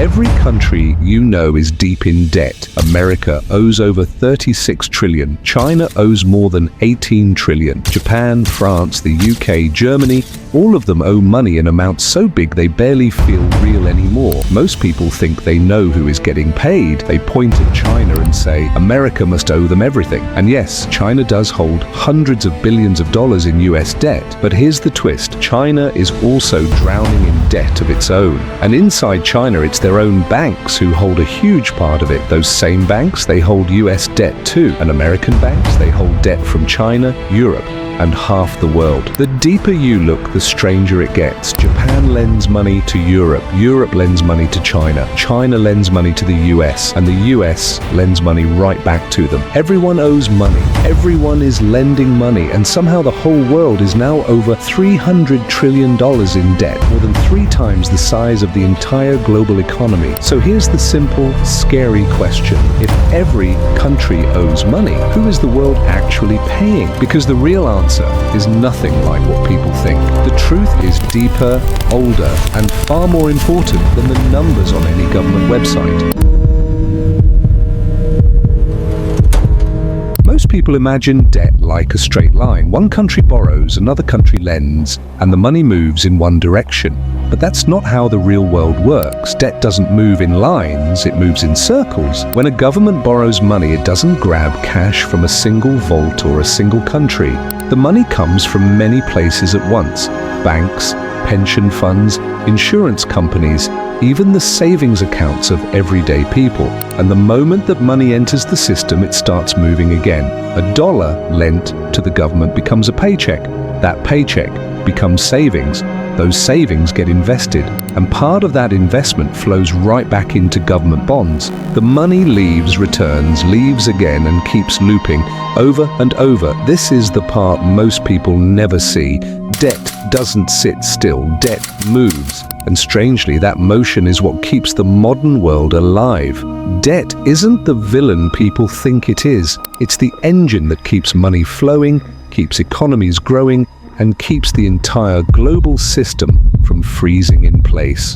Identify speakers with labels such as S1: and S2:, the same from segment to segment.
S1: Every country you know is deep in debt. America owes over 36 trillion. China owes more than 18 trillion. Japan, France, the UK, Germany, all of them owe money in amounts so big they barely feel real anymore. Most people think they know who is getting paid. They point at China and say, America must owe them everything. And yes, China does hold hundreds of billions of dollars in US debt. But here's the twist. China is also drowning in debt of its own. And inside China, it's their own banks who hold a huge part of it. Those same banks, they hold US debt too. And American banks, they hold debt from China, Europe, and half the world. The deeper you look, the stranger it gets. Japan lends money to Europe. Europe lends money to China. China lends money to the US. And the US lends money right back to them. Everyone owes money. Everyone is lending money. And somehow the whole world is now over $300 trillion in debt, more than 3 times the size of the entire global economy. So here's the simple, scary question. If every country owes money, who is the world actually paying? Because the real answer is nothing like what people think. The truth is deeper, older, and far more important than the numbers on any government website. Most people imagine debt like a straight line. One country borrows, another country lends, and the money moves in one direction. But that's not how the real world works. Debt doesn't move in lines, it moves in circles. When a government borrows money, it doesn't grab cash from a single vault or a single country. The money comes from many places at once. Banks, pension funds, insurance companies, even the savings accounts of everyday people. And the moment that money enters the system, it starts moving again. A dollar lent to the government becomes a paycheck. That paycheck becomes savings. Those savings get invested, and part of that investment flows right back into government bonds. The money leaves, returns, leaves again, and keeps looping over and over. This is the part most people never see. Debt doesn't sit still. Debt moves. And strangely, that motion is what keeps the modern world alive. Debt isn't the villain people think it is. It's the engine that keeps money flowing, keeps economies growing, and keeps the entire global system from freezing in place.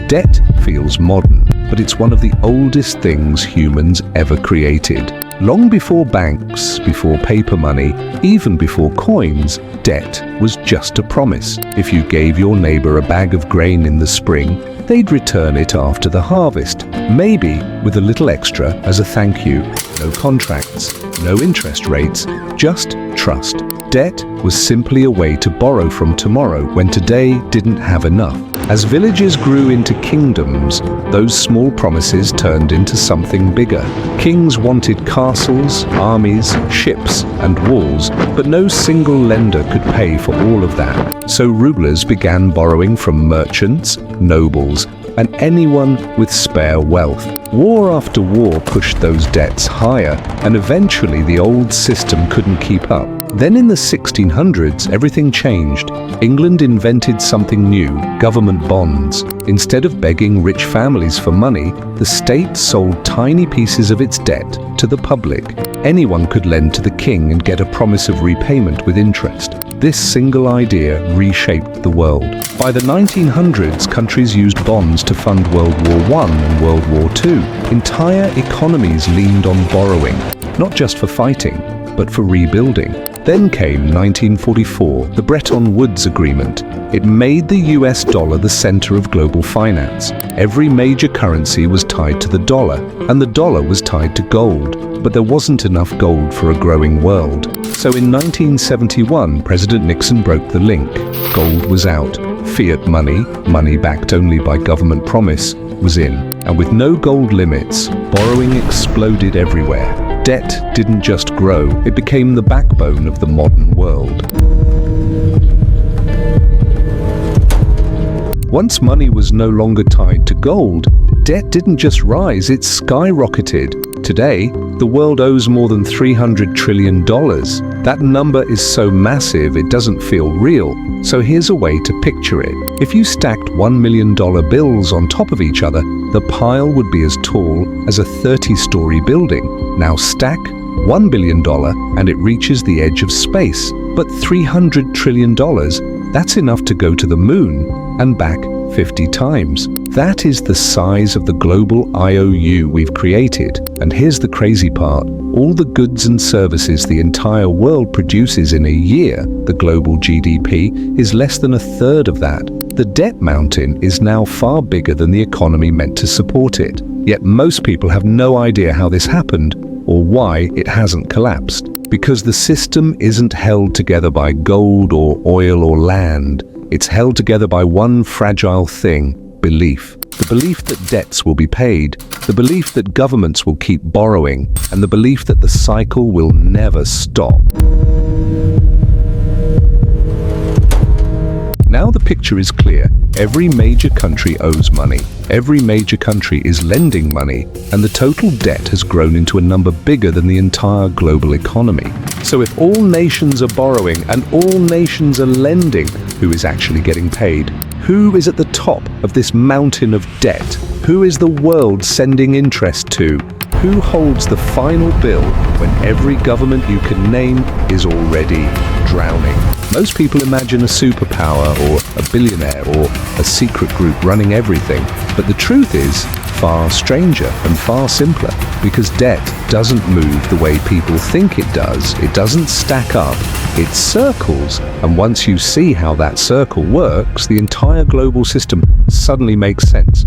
S1: Debt feels modern, but it's one of the oldest things humans ever created. Long before banks, before paper money, even before coins, debt was just a promise. If you gave your neighbor a bag of grain in the spring, they'd return it after the harvest, maybe with a little extra as a thank you. No contracts, no interest rates, just trust. Debt was simply a way to borrow from tomorrow when today didn't have enough. As villages grew into kingdoms, those small promises turned into something bigger. Kings wanted castles, armies, ships, and walls, but no single lender could pay for all of that. So rulers began borrowing from merchants, nobles, and anyone with spare wealth. War after war pushed those debts higher, and eventually the old system couldn't keep up. Then in the 1600s, everything changed. England invented something new, government bonds. Instead of begging rich families for money, the state sold tiny pieces of its debt to the public. Anyone could lend to the king and get a promise of repayment with interest. This single idea reshaped the world. By the 1900s, countries used bonds to fund World War I and World War II. Entire economies leaned on borrowing, not just for fighting, but for rebuilding. Then came 1944, the Bretton Woods Agreement. It made the US dollar the center of global finance. Every major currency was tied to the dollar, and the dollar was tied to gold. But there wasn't enough gold for a growing world. So in 1971, President Nixon broke the link. Gold was out. Fiat money, money backed only by government promise, was in. And with no gold limits, borrowing exploded everywhere. Debt didn't just grow, it became the backbone of the modern world. Once money was no longer tied to gold, debt didn't just rise, it skyrocketed. Today, the world owes more than $300 trillion. That number is so massive it doesn't feel real. So here's a way to picture it. If you stacked $1 million bills on top of each other, the pile would be as tall as a 30-story building. Now stack $1 billion and it reaches the edge of space. But $300 trillion, That's enough to go to the moon and back 50 times. That is the size of the global IOU we've created. And here's the crazy part. All the goods and services the entire world produces in a year, the global GDP, is less than a third of that. The debt mountain is now far bigger than the economy meant to support it. Yet most people have no idea how this happened or why it hasn't collapsed. Because the system isn't held together by gold or oil or land. It's held together by one fragile thing: belief. The belief that debts will be paid, the belief that governments will keep borrowing, and the belief that the cycle will never stop. Now the picture is clear. Every major country owes money. Every major country is lending money, and the total debt has grown into a number bigger than the entire global economy. So if all nations are borrowing and all nations are lending, who is actually getting paid? Who is at the top of this mountain of debt? Who is the world sending interest to? Who holds the final bill when every government you can name is already drowning? Most people imagine a superpower or a billionaire or a secret group running everything, but the truth is far stranger and far simpler, because debt doesn't move the way people think it does. It doesn't stack up, it circles, and once you see how that circle works, the entire global system suddenly makes sense.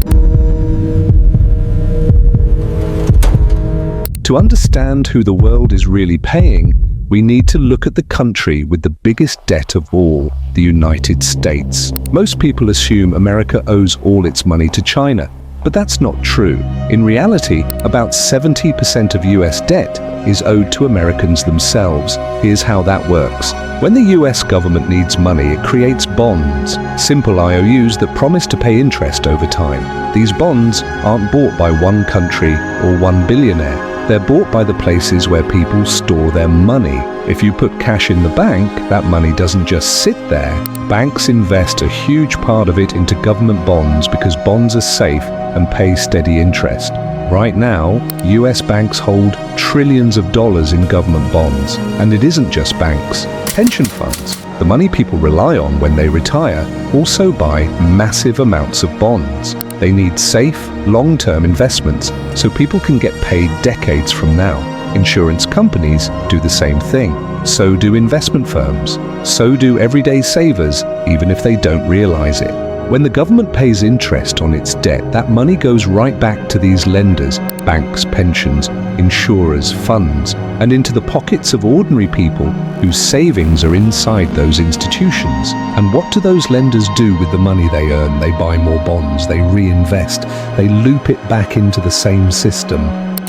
S1: To understand who the world is really paying, we need to look at the country with the biggest debt of all, the United States. Most people assume America owes all its money to China, but that's not true. In reality, about 70% of US debt is owed to Americans themselves. Here's how that works. When the US government needs money, it creates bonds, simple IOUs that promise to pay interest over time. These bonds aren't bought by one country or one billionaire. They're bought by the places where people store their money. If you put cash in the bank, that money doesn't just sit there. Banks invest a huge part of it into government bonds because bonds are safe and pay steady interest. Right now, US banks hold trillions of dollars in government bonds. And it isn't just banks. Pension funds, the money people rely on when they retire, also buy massive amounts of bonds. They need safe, long-term investments so people can get paid decades from now. Insurance companies do the same thing. So do investment firms. So do everyday savers, even if they don't realize it. When the government pays interest on its debt, that money goes right back to these lenders, banks, pensions, insurers, funds, and into the pockets of ordinary people whose savings are inside those institutions. And what do those lenders do with the money they earn? They buy more bonds, they reinvest, they loop it back into the same system.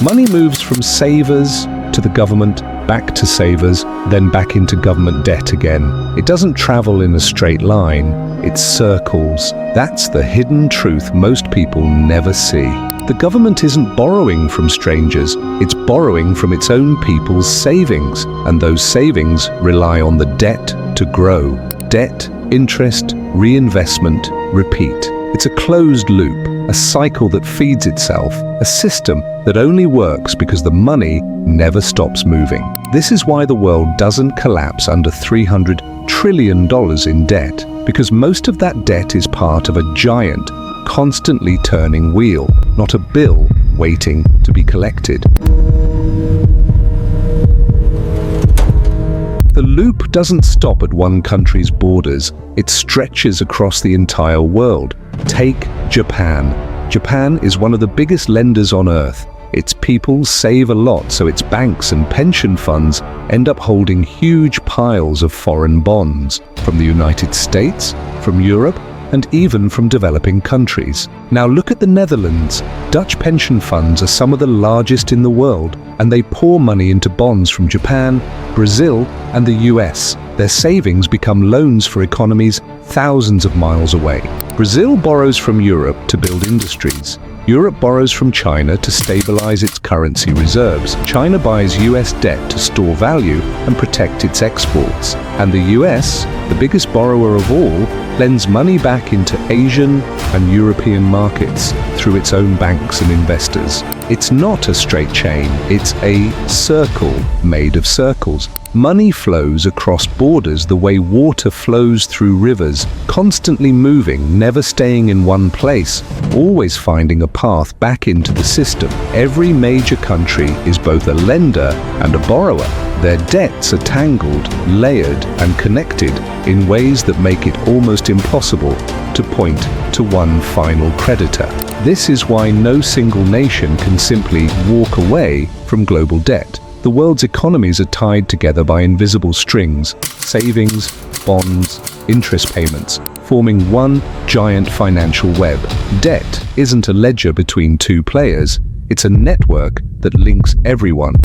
S1: Money moves from savers to the government, back to savers, then back into government debt again. It doesn't travel in a straight line, it circles. That's the hidden truth most people never see. The government isn't borrowing from strangers, it's borrowing from its own people's savings, and those savings rely on the debt to grow. Debt, interest, reinvestment, repeat. It's a closed loop, a cycle that feeds itself, a system that only works because the money never stops moving. This is why the world doesn't collapse under $300 trillion in debt, because most of that debt is part of a giant, constantly turning wheel, not a bill waiting to be collected. The loop doesn't stop at one country's borders, it stretches across the entire world. Take Japan. Japan is one of the biggest lenders on earth. Its people save a lot, so its banks and pension funds end up holding huge piles of foreign bonds from the United States, from Europe, and even from developing countries. Now look at the Netherlands. Dutch pension funds are some of the largest in the world, and they pour money into bonds from Japan, Brazil, and the US. Their savings become loans for economies thousands of miles away. Brazil borrows from Europe to build industries. Europe borrows from China to stabilize its currency reserves. China buys US debt to store value and protect its exports. And the US, the biggest borrower of all, lends money back into Asian and European markets through its own banks and investors. It's not a straight chain, it's a circle made of circles. Money flows across borders the way water flows through rivers, constantly moving, never staying in one place, always finding a path back into the system. Every major country is both a lender and a borrower. Their debts are tangled, layered, and connected in ways that make it almost impossible to point to one final creditor. This is why no single nation can simply walk away from global debt. The world's economies are tied together by invisible strings, savings, bonds, interest payments, forming one giant financial web. Debt isn't a ledger between two players, it's a network that links everyone.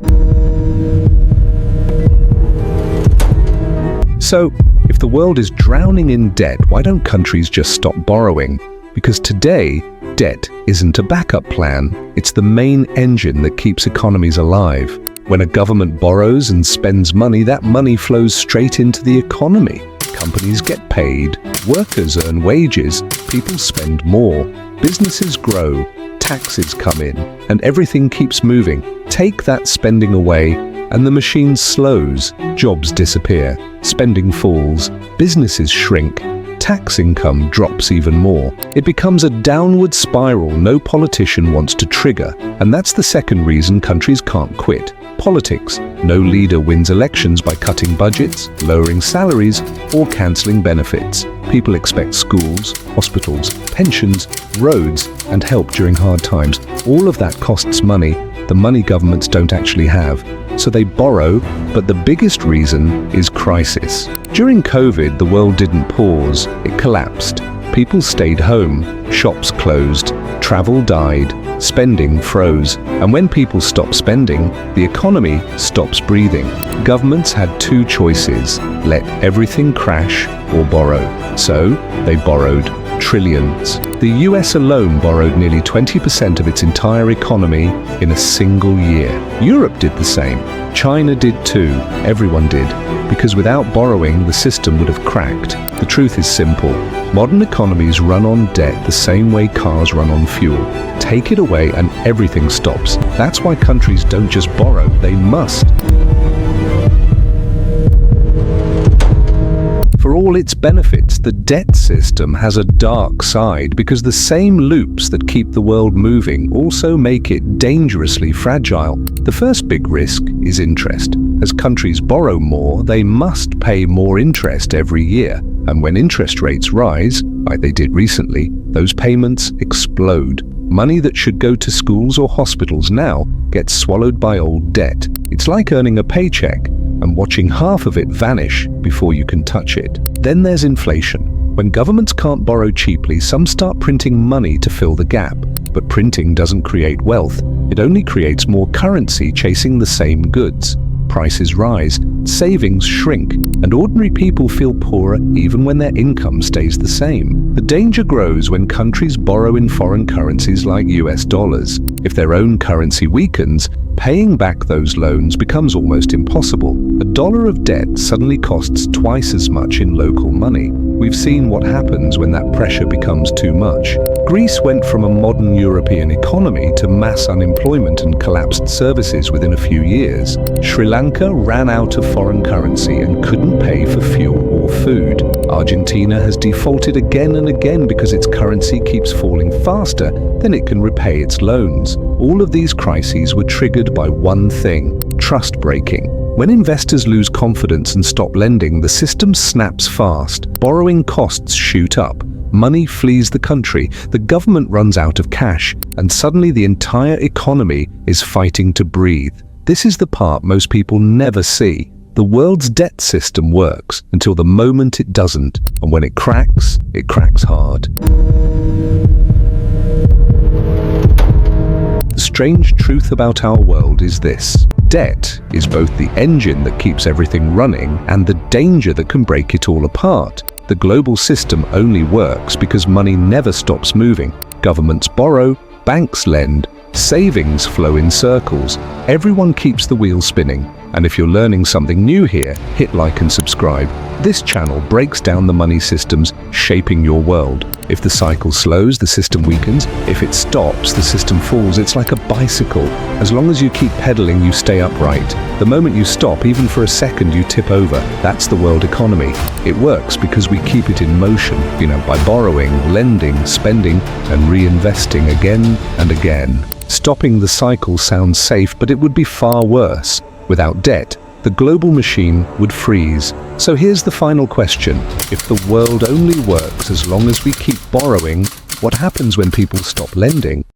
S1: So, if the world is drowning in debt, why don't countries just stop borrowing? Because today, debt isn't a backup plan, it's the main engine that keeps economies alive. When a government borrows and spends money, that money flows straight into the economy. Companies get paid, workers earn wages, people spend more, businesses grow, taxes come in, and everything keeps moving. Take that spending away, and the machine slows, jobs disappear, spending falls, businesses shrink, tax income drops even more. It becomes a downward spiral no politician wants to trigger, and that's the second reason countries can't quit. Politics. No leader wins elections by cutting budgets, lowering salaries, or cancelling benefits. People expect schools, hospitals, pensions, roads, and help during hard times. All of that costs money, the money governments don't actually have. So they borrow, but the biggest reason is crisis. During COVID, the world didn't pause, it collapsed. People stayed home, shops closed, travel died, spending froze, and when people stop spending, the economy stops breathing. Governments had two choices: let everything crash or borrow. So they borrowed trillions. The US alone borrowed nearly 20% of its entire economy in a single year. Europe did the same. China did too. Everyone did. Because without borrowing, the system would have cracked. The truth is simple. Modern economies run on debt the same way cars run on fuel. Take it away and everything stops. That's why countries don't just borrow, they must. For all its benefits, the debt system has a dark side because the same loops that keep the world moving also make it dangerously fragile. The first big risk is interest. As countries borrow more, they must pay more interest every year. And when interest rates rise, like they did recently, those payments explode. Money that should go to schools or hospitals now gets swallowed by old debt. It's like earning a paycheck and watching half of it vanish before you can touch it. Then there's inflation. When governments can't borrow cheaply, some start printing money to fill the gap. But printing doesn't create wealth. It only creates more currency chasing the same goods. Prices rise, savings shrink, and ordinary people feel poorer even when their income stays the same. The danger grows when countries borrow in foreign currencies like US dollars. If their own currency weakens, paying back those loans becomes almost impossible. A dollar of debt suddenly costs twice as much in local money. We've seen what happens when that pressure becomes too much. Greece went from a modern European economy to mass unemployment and collapsed services within a few years. Sri Lanka ran out of foreign currency and couldn't pay for fuel or food. Argentina has defaulted again and again because its currency keeps falling faster than it can repay its loans. All of these crises were triggered by one thing: trust breaking. When investors lose confidence and stop lending, the system snaps fast. Borrowing costs shoot up. Money flees the country, the government runs out of cash, and suddenly the entire economy is fighting to breathe. This is the part most people never see. The world's debt system works until the moment it doesn't, and when it cracks hard. The strange truth about our world is this: debt is both the engine that keeps everything running and the danger that can break it all apart. The global system only works because money never stops moving. Governments borrow, banks lend, savings flow in circles. Everyone keeps the wheel spinning. And if you're learning something new here, hit like and subscribe. This channel breaks down the money systems shaping your world. If the cycle slows, the system weakens. If it stops, the system falls. It's like a bicycle. As long as you keep pedaling, you stay upright. The moment you stop, even for a second, you tip over. That's the world economy. It works because we keep it in motion, by borrowing, lending, spending, and reinvesting again and again. Stopping the cycle sounds safe, but it would be far worse. Without debt, the global machine would freeze. So here's the final question. If the world only works as long as we keep borrowing, what happens when people stop lending?